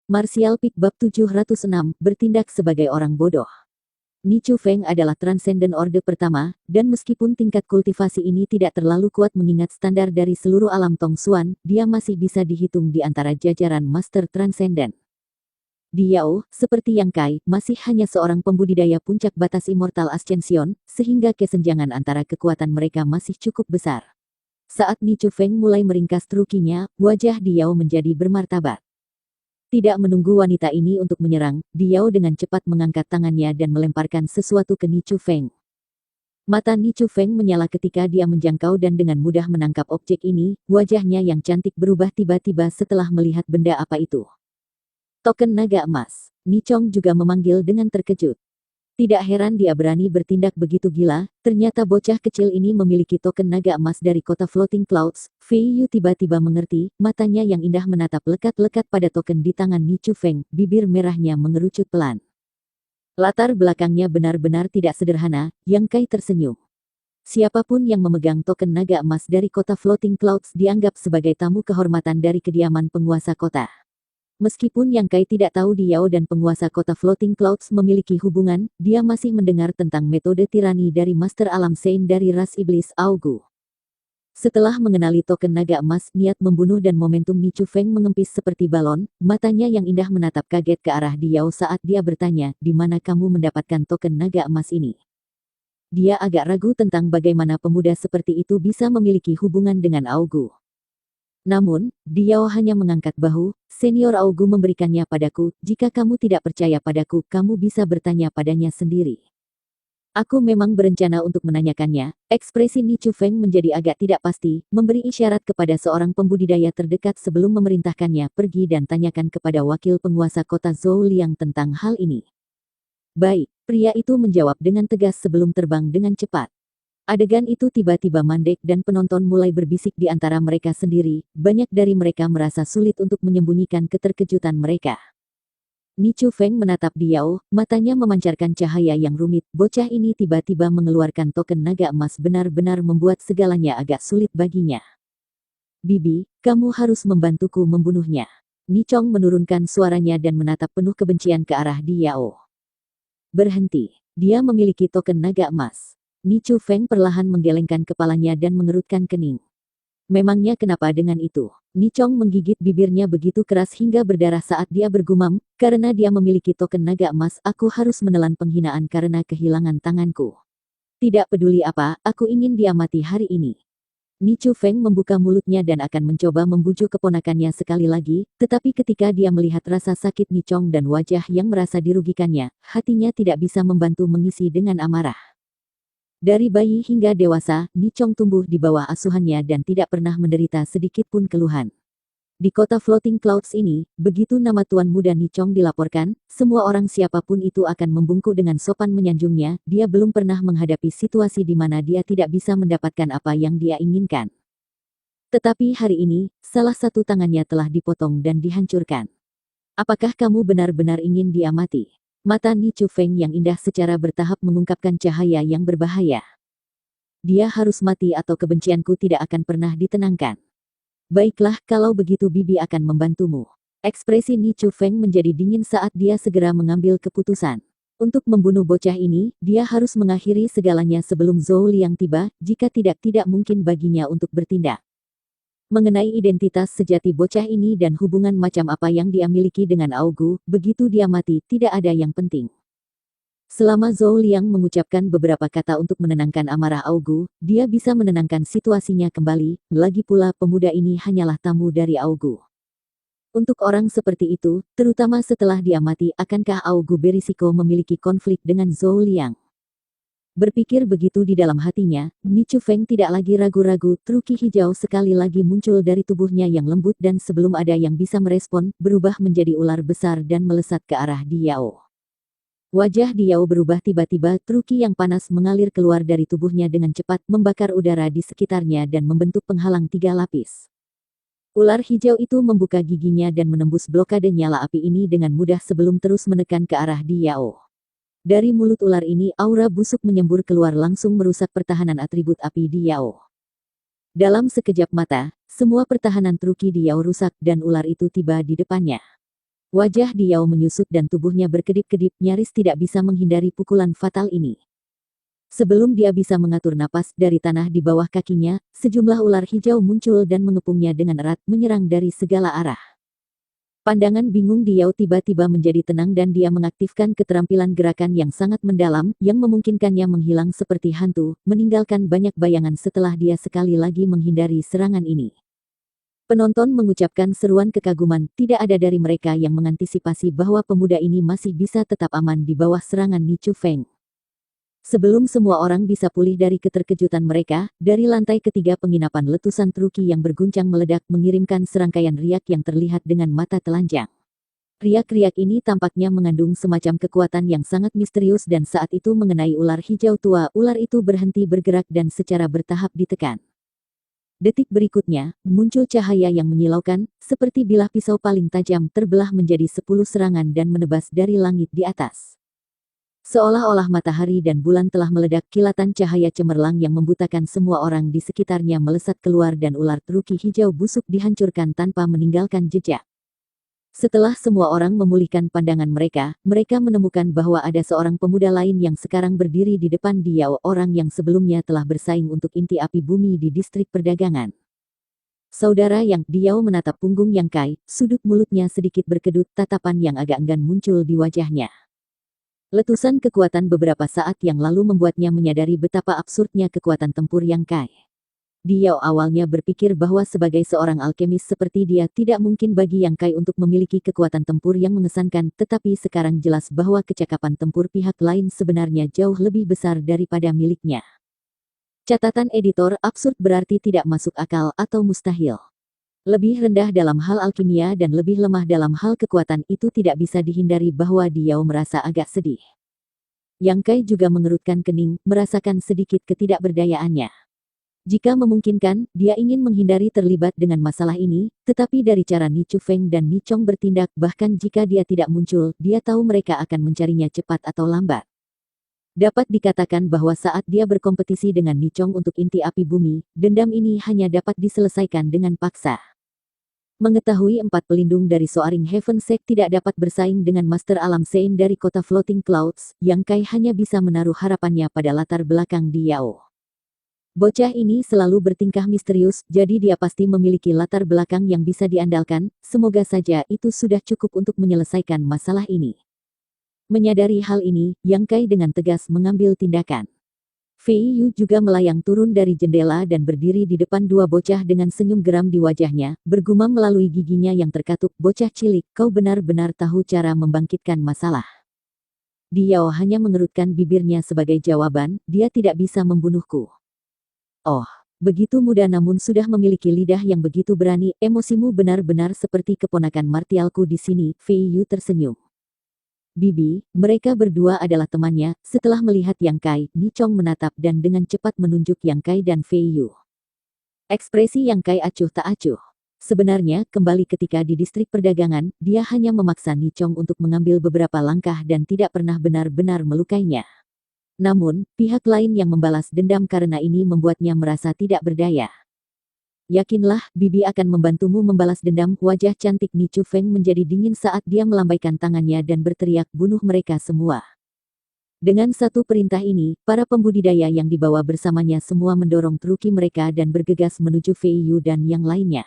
Martial Peak Bab 706, bertindak sebagai orang bodoh. Ni Chu Feng adalah Transcendent Orde pertama, dan meskipun tingkat kultivasi ini tidak terlalu kuat mengingat standar dari seluruh alam Tong Xuan, dia masih bisa dihitung di antara jajaran Master Transcendent. Diao, seperti Yang Kai, masih hanya seorang pembudidaya puncak batas Immortal Ascension, sehingga kesenjangan antara kekuatan mereka masih cukup besar. Saat Ni Chu Feng mulai meringkas trukinya, wajah Diao menjadi bermartabat. Tidak menunggu wanita ini untuk menyerang, Diao dengan cepat mengangkat tangannya dan melemparkan sesuatu ke Ni Chu Feng. Mata Ni Chu Feng menyala ketika dia menjangkau dan dengan mudah menangkap objek ini, wajahnya yang cantik berubah tiba-tiba setelah melihat benda apa itu. Token naga emas. Ni Chong juga memanggil dengan terkejut. Tidak heran dia berani bertindak begitu gila, ternyata bocah kecil ini memiliki token naga emas dari kota Floating Clouds. Fei Yu tiba-tiba mengerti, matanya yang indah menatap lekat-lekat pada token di tangan Ni Chu Feng, bibir merahnya mengerucut pelan. Latar belakangnya benar-benar tidak sederhana, Yang Kai tersenyum. Siapapun yang memegang token naga emas dari kota Floating Clouds dianggap sebagai tamu kehormatan dari kediaman penguasa kota. Meskipun Yang Kai tidak tahu Diao dan penguasa kota Floating Clouds memiliki hubungan, dia masih mendengar tentang metode tirani dari Master Alam Sein dari ras iblis Augu. Setelah mengenali token naga emas, niat membunuh dan momentum Ni Chu Feng mengempis seperti balon, matanya yang indah menatap kaget ke arah Diao saat dia bertanya, di mana kamu mendapatkan token naga emas ini? Dia agak ragu tentang bagaimana pemuda seperti itu bisa memiliki hubungan dengan Augu. Namun, Diao hanya mengangkat bahu, senior Augu memberikannya padaku, jika kamu tidak percaya padaku, kamu bisa bertanya padanya sendiri. Aku memang berencana untuk menanyakannya. Ekspresi Ni Chu Feng menjadi agak tidak pasti, memberi isyarat kepada seorang pembudidaya terdekat sebelum memerintahkannya pergi dan tanyakan kepada wakil penguasa kota Zhou Liang tentang hal ini. Baik, pria itu menjawab dengan tegas sebelum terbang dengan cepat. Adegan itu tiba-tiba mandek dan penonton mulai berbisik di antara mereka sendiri, banyak dari mereka merasa sulit untuk menyembunyikan keterkejutan mereka. Ni Chu Feng menatap Diao, matanya memancarkan cahaya yang rumit, bocah ini tiba-tiba mengeluarkan token naga emas benar-benar membuat segalanya agak sulit baginya. Bibi, kamu harus membantuku membunuhnya. Ni Chong menurunkan suaranya dan menatap penuh kebencian ke arah Diao. Berhenti, dia memiliki token naga emas. Ni Chu Feng perlahan menggelengkan kepalanya dan mengerutkan kening. Memangnya kenapa dengan itu? Ni Chong menggigit bibirnya begitu keras hingga berdarah saat dia bergumam, karena dia memiliki token naga emas, aku harus menelan penghinaan karena kehilangan tanganku. Tidak peduli apa, aku ingin dia mati hari ini. Ni Chu Feng membuka mulutnya dan akan mencoba membujuk keponakannya sekali lagi, tetapi ketika dia melihat rasa sakit Ni Chong dan wajah yang merasa dirugikannya, hatinya tidak bisa membantu mengisi dengan amarah. Dari bayi hingga dewasa, Ni Chong tumbuh di bawah asuhannya dan tidak pernah menderita sedikit pun keluhan. Di kota Floating Clouds ini, begitu nama tuan muda Ni Chong dilaporkan, semua orang siapapun itu akan membungkuk dengan sopan menyanjungnya, dia belum pernah menghadapi situasi di mana dia tidak bisa mendapatkan apa yang dia inginkan. Tetapi hari ini, salah satu tangannya telah dipotong dan dihancurkan. Apakah kamu benar-benar ingin dia mati? Mata Ni Chu Feng yang indah secara bertahap mengungkapkan cahaya yang berbahaya. Dia harus mati atau kebencianku tidak akan pernah ditenangkan. Baiklah, kalau begitu bibi akan membantumu. Ekspresi Ni Chu Feng menjadi dingin saat dia segera mengambil keputusan. Untuk membunuh bocah ini, dia harus mengakhiri segalanya sebelum Zhou Liang tiba, jika tidak mungkin baginya untuk bertindak. Mengenai identitas sejati bocah ini dan hubungan macam apa yang dia miliki dengan Augu, begitu dia mati, tidak ada yang penting. Selama Zhou Liang mengucapkan beberapa kata untuk menenangkan amarah Augu, dia bisa menenangkan situasinya kembali, lagi pula pemuda ini hanyalah tamu dari Augu. Untuk orang seperti itu, terutama setelah dia mati, akankah Augu berisiko memiliki konflik dengan Zhou Liang? Berpikir begitu di dalam hatinya, Ni Chu Feng tidak lagi ragu-ragu, truki hijau sekali lagi muncul dari tubuhnya yang lembut dan sebelum ada yang bisa merespon, berubah menjadi ular besar dan melesat ke arah Diao. Wajah Diao berubah tiba-tiba, truki yang panas mengalir keluar dari tubuhnya dengan cepat, membakar udara di sekitarnya dan membentuk penghalang 3 lapis. Ular hijau itu membuka giginya dan menembus blokade nyala api ini dengan mudah sebelum terus menekan ke arah Diao. Dari mulut ular ini aura busuk menyembur keluar langsung merusak pertahanan atribut api Diao. Dalam sekejap mata, semua pertahanan truki Diao rusak dan ular itu tiba di depannya. Wajah Diao menyusut dan tubuhnya berkedip-kedip nyaris tidak bisa menghindari pukulan fatal ini. Sebelum dia bisa mengatur napas dari tanah di bawah kakinya, sejumlah ular hijau muncul dan mengepungnya dengan erat menyerang dari segala arah. Pandangan bingung Diao tiba-tiba menjadi tenang dan dia mengaktifkan keterampilan gerakan yang sangat mendalam yang memungkinkannya menghilang seperti hantu, meninggalkan banyak bayangan setelah dia sekali lagi menghindari serangan ini. Penonton mengucapkan seruan kekaguman, tidak ada dari mereka yang mengantisipasi bahwa pemuda ini masih bisa tetap aman di bawah serangan Ni Chu Feng. Sebelum semua orang bisa pulih dari keterkejutan mereka, dari lantai ketiga penginapan letusan Truki yang berguncang meledak mengirimkan serangkaian riak yang terlihat dengan mata telanjang. Riak-riak ini tampaknya mengandung semacam kekuatan yang sangat misterius dan saat itu mengenai ular hijau tua, ular itu berhenti bergerak dan secara bertahap ditekan. Detik berikutnya, muncul cahaya yang menyilaukan, seperti bilah pisau paling tajam terbelah menjadi 10 serangan dan menebas dari langit di atas. Seolah-olah matahari dan bulan telah meledak, kilatan cahaya cemerlang yang membutakan semua orang di sekitarnya melesat keluar dan ular Truki hijau busuk dihancurkan tanpa meninggalkan jejak. Setelah semua orang memulihkan pandangan mereka, mereka menemukan bahwa ada seorang pemuda lain yang sekarang berdiri di depan Diao, orang yang sebelumnya telah bersaing untuk inti api bumi di distrik perdagangan. Saudara Yang, Diao menatap punggung Yang Kai, sudut mulutnya sedikit berkedut, tatapan yang agak enggan muncul di wajahnya. Letusan kekuatan beberapa saat yang lalu membuatnya menyadari betapa absurdnya kekuatan tempur Yang Kai. Diao awalnya berpikir bahwa sebagai seorang alkemis seperti dia tidak mungkin bagi Yang Kai untuk memiliki kekuatan tempur yang mengesankan, tetapi sekarang jelas bahwa kecakapan tempur pihak lain sebenarnya jauh lebih besar daripada miliknya. Catatan editor, absurd berarti tidak masuk akal atau mustahil. Lebih rendah dalam hal alkimia dan lebih lemah dalam hal kekuatan itu tidak bisa dihindari bahwa Diao merasa agak sedih. Yang Kai juga mengerutkan kening, merasakan sedikit ketidakberdayaannya. Jika memungkinkan, dia ingin menghindari terlibat dengan masalah ini, tetapi dari cara Ni Chu Feng dan Ni Chong bertindak, bahkan jika dia tidak muncul, dia tahu mereka akan mencarinya cepat atau lambat. Dapat dikatakan bahwa saat dia berkompetisi dengan Ni Chong untuk inti api bumi, dendam ini hanya dapat diselesaikan dengan paksa. Mengetahui 4 pelindung dari Soaring Heaven Sect tidak dapat bersaing dengan Master Alam Sein dari kota Floating Clouds, Yang Kai hanya bisa menaruh harapannya pada latar belakang Diao. Bocah ini selalu bertingkah misterius, jadi dia pasti memiliki latar belakang yang bisa diandalkan, semoga saja itu sudah cukup untuk menyelesaikan masalah ini. Menyadari hal ini, Yang Kai dengan tegas mengambil tindakan. Fei Yu juga melayang turun dari jendela dan berdiri di depan 2 bocah dengan senyum geram di wajahnya, bergumam melalui giginya yang terkatup, "Bocah cilik, kau benar-benar tahu cara membangkitkan masalah." Diao hanya mengerutkan bibirnya sebagai jawaban, "Dia tidak bisa membunuhku." Oh, begitu muda namun sudah memiliki lidah yang begitu berani, emosimu benar-benar seperti keponakan martialku di sini, Fei Yu tersenyum. Bibi, mereka berdua adalah temannya, setelah melihat Yang Kai, Ni Chong menatap dan dengan cepat menunjuk Yang Kai dan Fei Yu. Ekspresi Yang Kai acuh tak acuh. Sebenarnya, kembali ketika di distrik perdagangan, dia hanya memaksa Ni Chong untuk mengambil beberapa langkah dan tidak pernah benar-benar melukainya. Namun, pihak lain yang membalas dendam karena ini membuatnya merasa tidak berdaya. Yakinlah, Bibi akan membantumu membalas dendam. Wajah cantik Ni Chu Feng menjadi dingin saat dia melambaikan tangannya dan berteriak, "Bunuh mereka semua." Dengan satu perintah ini, para pembudidaya yang dibawa bersamanya semua mendorong truki mereka dan bergegas menuju Fei Yu dan yang lainnya.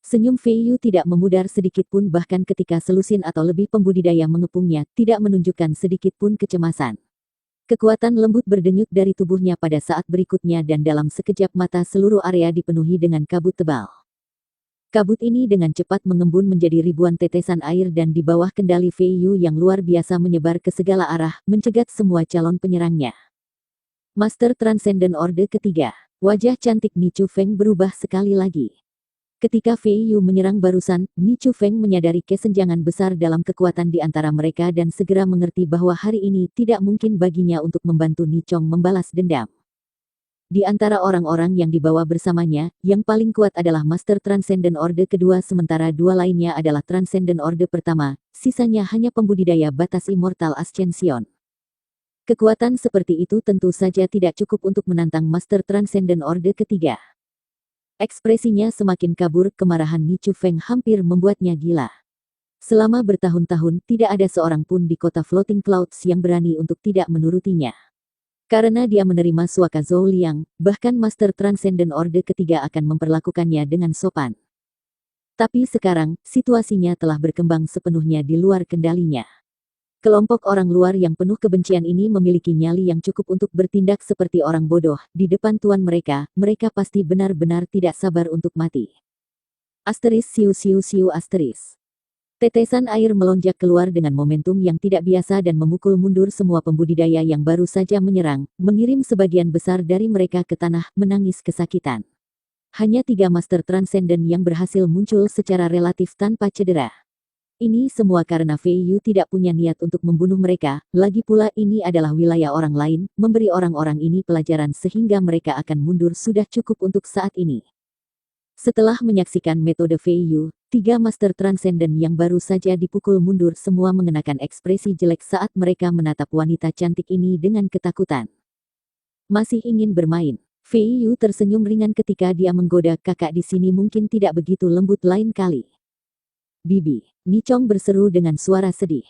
Senyum Fei Yu tidak memudar sedikit pun, bahkan ketika selusin atau lebih pembudidaya mengepungnya, tidak menunjukkan sedikit pun kecemasan. Kekuatan lembut berdenyut dari tubuhnya pada saat berikutnya dan dalam sekejap mata seluruh area dipenuhi dengan kabut tebal. Kabut ini dengan cepat mengembun menjadi ribuan tetesan air dan di bawah kendali Fei Yu yang luar biasa menyebar ke segala arah, mencegat semua calon penyerangnya. Master Transcendent Orde ketiga. Wajah cantik Ni Chu Feng berubah sekali lagi. Ketika Fei Yu menyerang barusan, Ni Chu Feng menyadari kesenjangan besar dalam kekuatan di antara mereka dan segera mengerti bahwa hari ini tidak mungkin baginya untuk membantu Ni Chong membalas dendam. Di antara orang-orang yang dibawa bersamanya, yang paling kuat adalah Master Transcendent Orde kedua sementara 2 lainnya adalah Transcendent Orde pertama, sisanya hanya pembudidaya batas Immortal Ascension. Kekuatan seperti itu tentu saja tidak cukup untuk menantang Master Transcendent Orde ketiga. Ekspresinya semakin kabur, kemarahan Ni Chu Feng hampir membuatnya gila. Selama bertahun-tahun tidak ada seorang pun di kota Floating Clouds yang berani untuk tidak menurutinya. Karena dia menerima suaka Zhou Liang, bahkan Master Transcendent Orde ketiga akan memperlakukannya dengan sopan. Tapi sekarang, situasinya telah berkembang sepenuhnya di luar kendalinya. Kelompok orang luar yang penuh kebencian ini memiliki nyali yang cukup untuk bertindak seperti orang bodoh. Di depan tuan mereka, mereka pasti benar-benar tidak sabar untuk mati. Asteris siu siu siu asteris. Tetesan air melonjak keluar dengan momentum yang tidak biasa dan memukul mundur semua pembudidaya yang baru saja menyerang, mengirim sebagian besar dari mereka ke tanah, menangis kesakitan. Hanya 3 Master Transcendent yang berhasil muncul secara relatif tanpa cedera. Ini semua karena Fei Yu tidak punya niat untuk membunuh mereka, lagi pula ini adalah wilayah orang lain, memberi orang-orang ini pelajaran sehingga mereka akan mundur sudah cukup untuk saat ini. Setelah menyaksikan metode Fei Yu, 3 Master Transcendent yang baru saja dipukul mundur semua mengenakan ekspresi jelek saat mereka menatap wanita cantik ini dengan ketakutan. Masih ingin bermain. Fei Yu tersenyum ringan ketika dia menggoda kakak di sini mungkin tidak begitu lembut lain kali. Bibi, Ni Chong berseru dengan suara sedih.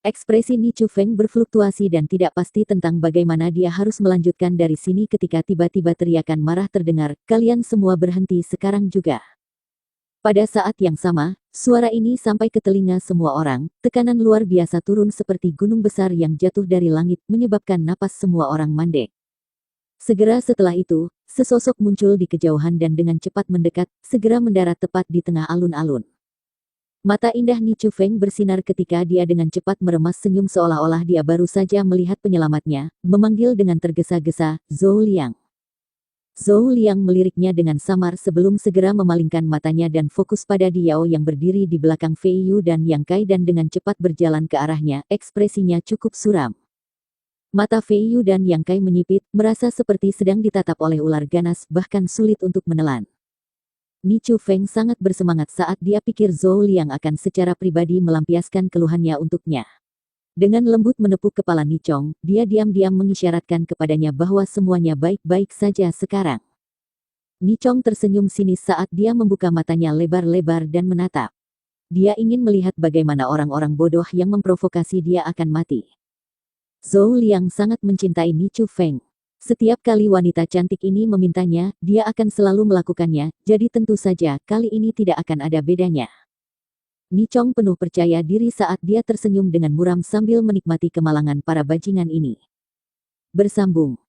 Ekspresi Ni Chu Feng berfluktuasi dan tidak pasti tentang bagaimana dia harus melanjutkan dari sini ketika tiba-tiba teriakan marah terdengar, kalian semua berhenti sekarang juga. Pada saat yang sama, suara ini sampai ke telinga semua orang, tekanan luar biasa turun seperti gunung besar yang jatuh dari langit menyebabkan napas semua orang mandek. Segera setelah itu, sesosok muncul di kejauhan dan dengan cepat mendekat, segera mendarat tepat di tengah alun-alun. Mata indah Ni Chu Feng bersinar ketika dia dengan cepat meremas senyum seolah-olah dia baru saja melihat penyelamatnya, memanggil dengan tergesa-gesa, Zhou Liang. Zhou Liang meliriknya dengan samar sebelum segera memalingkan matanya dan fokus pada Diao yang berdiri di belakang Fei Yu dan Yang Kai dan dengan cepat berjalan ke arahnya, ekspresinya cukup suram. Mata Fei Yu dan Yang Kai menyipit, merasa seperti sedang ditatap oleh ular ganas bahkan sulit untuk menelan. Ni Chu Feng sangat bersemangat saat dia pikir Zhou Liang akan secara pribadi melampiaskan keluhannya untuknya. Dengan lembut menepuk kepala Ni Chong, dia diam-diam mengisyaratkan kepadanya bahwa semuanya baik-baik saja sekarang. Ni Chong tersenyum sinis saat dia membuka matanya lebar-lebar dan menatap. Dia ingin melihat bagaimana orang-orang bodoh yang memprovokasi dia akan mati. Zhou Liang sangat mencintai Ni Chu Feng. Setiap kali wanita cantik ini memintanya, dia akan selalu melakukannya, jadi tentu saja kali ini tidak akan ada bedanya. Ni Chong penuh percaya diri saat dia tersenyum dengan muram sambil menikmati kemalangan para bajingan ini. Bersambung.